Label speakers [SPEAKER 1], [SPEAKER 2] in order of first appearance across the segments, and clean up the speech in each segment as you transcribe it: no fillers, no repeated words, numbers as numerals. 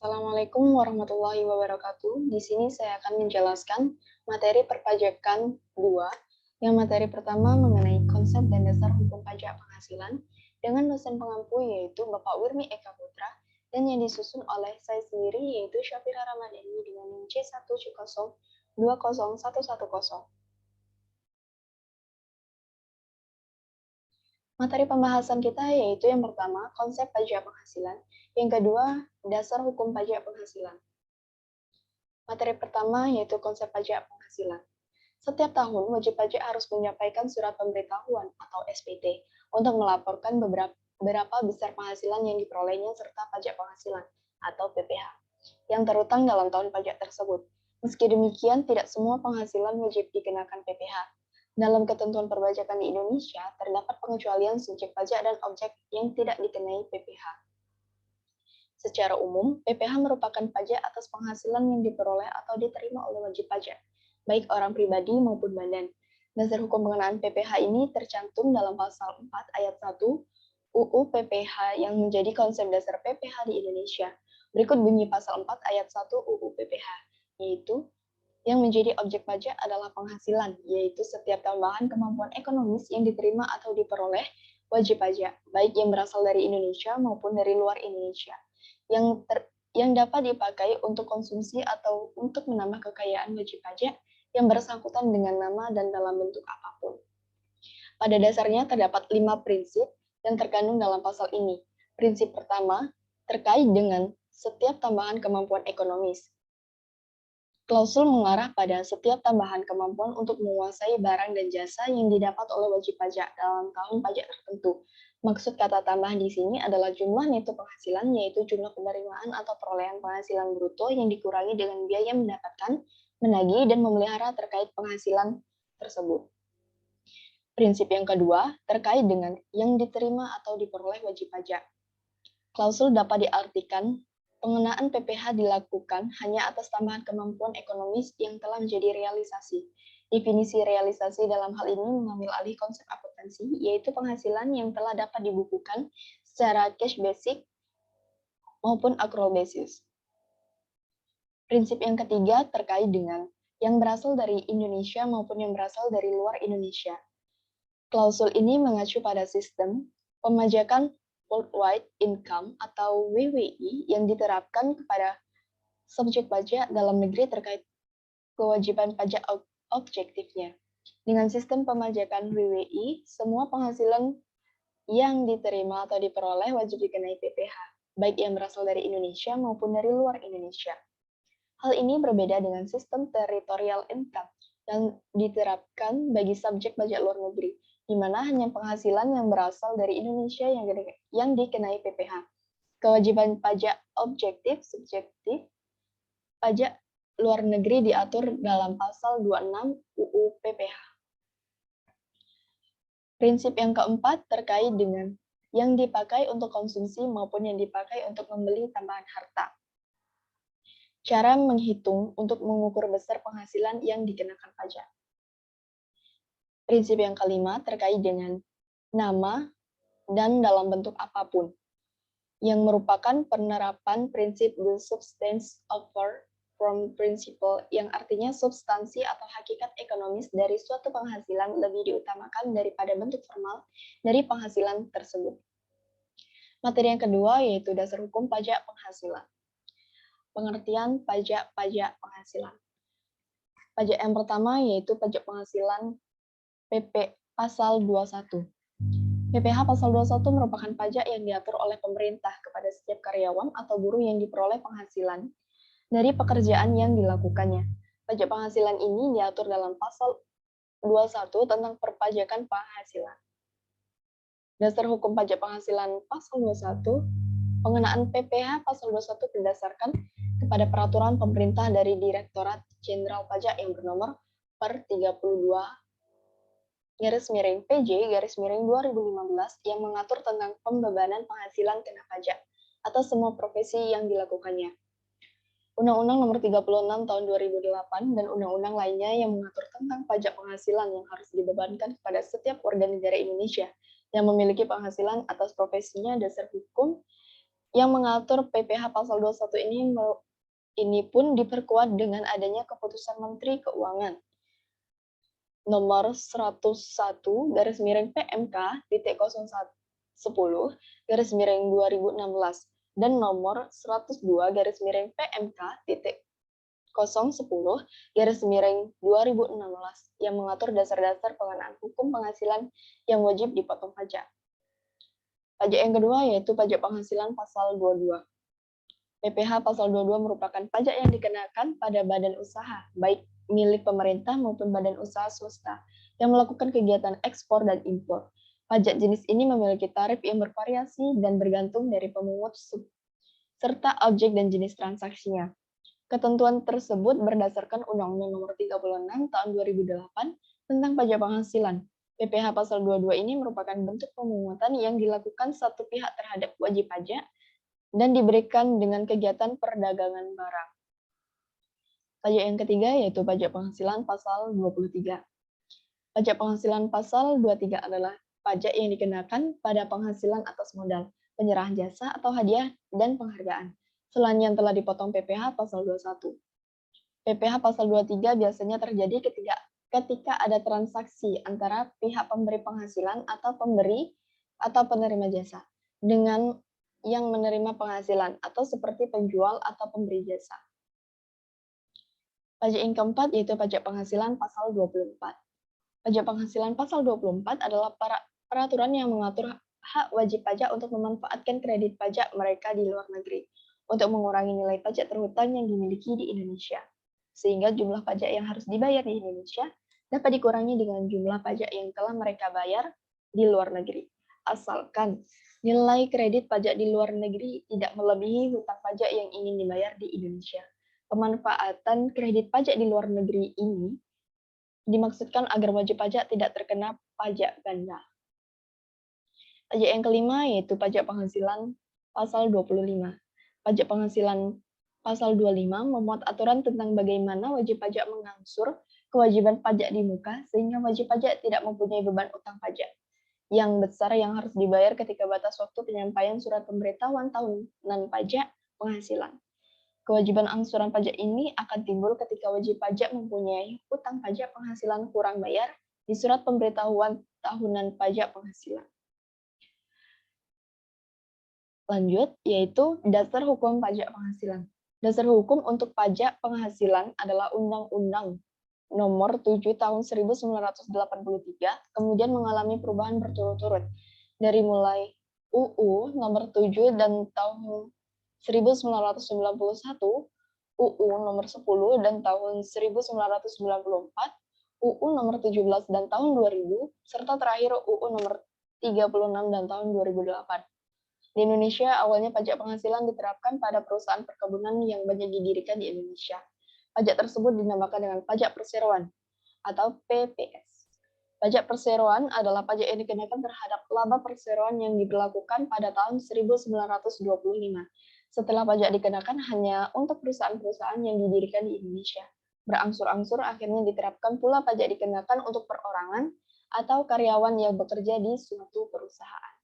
[SPEAKER 1] Assalamualaikum warahmatullahi wabarakatuh. Di sini saya akan menjelaskan materi perpajakan 2, yang materi pertama mengenai konsep dan dasar hukum pajak penghasilan dengan dosen pengampu yaitu Bapak Wirmi Eka Putra dan yang disusun oleh saya sendiri yaitu Syafira Ramadhani dengan NIM C1C020110. Materi pembahasan kita yaitu yang pertama konsep pajak penghasilan, yang kedua dasar hukum pajak penghasilan. Materi pertama yaitu konsep pajak penghasilan. Setiap tahun, wajib pajak harus menyampaikan surat pemberitahuan atau SPT untuk melaporkan berapa besar penghasilan yang diperolehnya serta pajak penghasilan atau PPh yang terutang dalam tahun pajak tersebut. Meski demikian, tidak semua penghasilan wajib dikenakan PPh. Dalam ketentuan perpajakan di Indonesia, terdapat pengecualian subjek pajak dan objek yang tidak dikenai PPh. Secara umum, PPh merupakan pajak atas penghasilan yang diperoleh atau diterima oleh wajib pajak, baik orang pribadi maupun badan. Dasar hukum pengenaan PPh ini tercantum dalam pasal 4 ayat 1 UU PPh yang menjadi konsep dasar PPh di Indonesia. Berikut bunyi pasal 4 ayat 1 UU PPh, yaitu yang menjadi objek pajak adalah penghasilan, yaitu setiap tambahan kemampuan ekonomis yang diterima atau diperoleh wajib pajak, baik yang berasal dari Indonesia maupun dari luar Indonesia, yang dapat dipakai untuk konsumsi atau untuk menambah kekayaan wajib pajak yang bersangkutan dengan nama dan dalam bentuk apapun. Pada dasarnya terdapat 5 prinsip yang terkandung dalam pasal ini. Prinsip pertama terkait dengan setiap tambahan kemampuan ekonomis. Klausul mengarah pada setiap tambahan kemampuan untuk menguasai barang dan jasa yang didapat oleh wajib pajak dalam tahun pajak tertentu. Maksud kata tambahan di sini adalah jumlah neto penghasilan, yaitu jumlah penerimaan atau perolehan penghasilan bruto yang dikurangi dengan biaya mendapatkan, menagih, dan memelihara terkait penghasilan tersebut. Prinsip yang kedua terkait dengan yang diterima atau diperoleh wajib pajak. Klausul dapat diartikan pengenaan PPh dilakukan hanya atas tambahan kemampuan ekonomis yang telah menjadi realisasi. Definisi realisasi dalam hal ini mengambil alih konsep akuntansi, yaitu penghasilan yang telah dapat dibukukan secara cash basic maupun accrual basis. Prinsip yang ketiga terkait dengan yang berasal dari Indonesia maupun yang berasal dari luar Indonesia. Klausul ini mengacu pada sistem pemajakan worldwide income atau WWI yang diterapkan kepada subjek pajak dalam negeri terkait kewajiban pajak objektifnya. Dengan sistem pemajakan WWI, semua penghasilan yang diterima atau diperoleh wajib dikenai PPh, baik yang berasal dari Indonesia maupun dari luar Indonesia. Hal ini berbeda dengan sistem territorial income yang diterapkan bagi subjek pajak luar negeri, di mana hanya penghasilan yang berasal dari Indonesia yang dikenai PPh. Kewajiban pajak objektif subjektif pajak luar negeri diatur dalam pasal 26 UU PPh. Prinsip yang keempat terkait dengan yang dipakai untuk konsumsi maupun yang dipakai untuk membeli tambahan harta. Cara menghitung untuk mengukur besar penghasilan yang dikenakan pajak. Prinsip yang kelima terkait dengan nama dan dalam bentuk apapun, yang merupakan penerapan prinsip the substance over from principle, yang artinya substansi atau hakikat ekonomis dari suatu penghasilan lebih diutamakan daripada bentuk formal dari penghasilan tersebut. Materi yang kedua yaitu dasar hukum pajak penghasilan. Pengertian pajak penghasilan. Pajak yang pertama yaitu pajak penghasilan PP pasal 21. PPh pasal 21 merupakan pajak yang diatur oleh pemerintah kepada setiap karyawan atau buruh yang diperoleh penghasilan dari pekerjaan yang dilakukannya. Pajak penghasilan ini diatur dalam pasal 21 tentang perpajakan penghasilan. Dasar hukum pajak penghasilan pasal 21, pengenaan PPh pasal 21 berdasarkan kepada peraturan pemerintah dari Direktorat Jenderal Pajak yang bernomor per 32 PJ 2015 yang mengatur tentang pembebanan penghasilan kena pajak atas semua profesi yang dilakukannya. Undang-Undang Nomor 36 Tahun 2008 dan undang-undang lainnya yang mengatur tentang pajak penghasilan yang harus dibebankan kepada setiap warga negara Indonesia yang memiliki penghasilan atas profesinya. Dasar hukum Yang mengatur PPh pasal 21 ini pun diperkuat dengan adanya keputusan Menteri Keuangan nomor 101 garis miring PMK titik 0110 garis miring 2016 dan nomor 102 garis miring PMK titik 010 garis miring 2016 yang mengatur dasar-dasar pengenaan hukum penghasilan yang wajib dipotong pajak. Pajak yang kedua yaitu pajak penghasilan pasal 22. PPh pasal 22 merupakan pajak yang dikenakan pada badan usaha, baik milik pemerintah maupun badan usaha swasta, yang melakukan kegiatan ekspor dan impor. Pajak jenis ini memiliki tarif yang bervariasi dan bergantung dari pemungut serta objek dan jenis transaksinya. Ketentuan tersebut berdasarkan Undang-Undang Nomor 36 Tahun 2008 tentang Pajak Penghasilan. PPh pasal 22 ini merupakan bentuk pemungutan yang dilakukan satu pihak terhadap wajib pajak dan diberikan dengan kegiatan perdagangan barang. Pajak yang ketiga yaitu pajak penghasilan pasal 23. Pajak penghasilan pasal 23 adalah pajak yang dikenakan pada penghasilan atas modal, penyerahan jasa atau hadiah, dan penghargaan, selain yang telah dipotong PPh pasal 21. PPh pasal 23 biasanya terjadi ketika ada transaksi antara pihak pemberi penghasilan atau pemberi atau penerima jasa dengan yang menerima penghasilan atau seperti penjual atau pemberi jasa. Pajak yang keempat yaitu pajak penghasilan pasal 24. Pajak penghasilan pasal 24 adalah peraturan yang mengatur hak wajib pajak untuk memanfaatkan kredit pajak mereka di luar negeri untuk mengurangi nilai pajak terhutang yang dimiliki di Indonesia, sehingga jumlah pajak yang harus dibayar di Indonesia dapat dikurangi dengan jumlah pajak yang telah mereka bayar di luar negeri, asalkan nilai kredit pajak di luar negeri tidak melebihi hutang pajak yang ingin dibayar di Indonesia. Pemanfaatan kredit pajak di luar negeri ini dimaksudkan agar wajib pajak tidak terkena pajak ganda. Pajak yang kelima yaitu pajak penghasilan pasal 25. Pajak penghasilan pasal 25 memuat aturan tentang bagaimana wajib pajak mengangsur kewajiban pajak di muka sehingga wajib pajak tidak mempunyai beban utang pajak yang besar yang harus dibayar ketika batas waktu penyampaian surat pemberitahuan tahunan pajak penghasilan. Kewajiban angsuran pajak ini akan timbul ketika wajib pajak mempunyai utang pajak penghasilan kurang bayar di surat pemberitahuan tahunan pajak penghasilan. Lanjut, yaitu dasar hukum pajak penghasilan. Dasar hukum untuk pajak penghasilan adalah Undang-Undang Nomor 7 Tahun 1983, kemudian mengalami perubahan berturut-turut dari mulai UU Nomor 7 dan tahun 1991, UU Nomor 10 dan tahun 1994, UU Nomor 17 dan tahun 2000, serta terakhir UU Nomor 36 dan tahun 2008. Di Indonesia, awalnya pajak penghasilan diterapkan pada perusahaan perkebunan yang banyak didirikan di Indonesia. Pajak tersebut dinamakan dengan pajak perseroan atau PPS. Pajak perseroan adalah pajak yang dikenakan terhadap laba perseroan yang diberlakukan pada tahun 1925. Setelah pajak dikenakan hanya untuk perusahaan-perusahaan yang didirikan di Indonesia. Berangsur-angsur akhirnya diterapkan pula pajak dikenakan untuk perorangan atau karyawan yang bekerja di suatu perusahaan.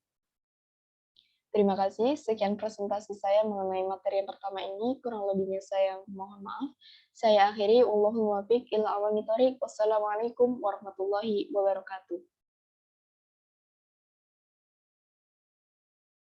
[SPEAKER 1] Terima kasih, sekian presentasi saya mengenai materi yang pertama ini, kurang lebihnya saya mohon maaf. Saya akhiri, Wallahul muwaffiq ila aqwamit thoriq. Wassalamualaikum warahmatullahi wabarakatuh.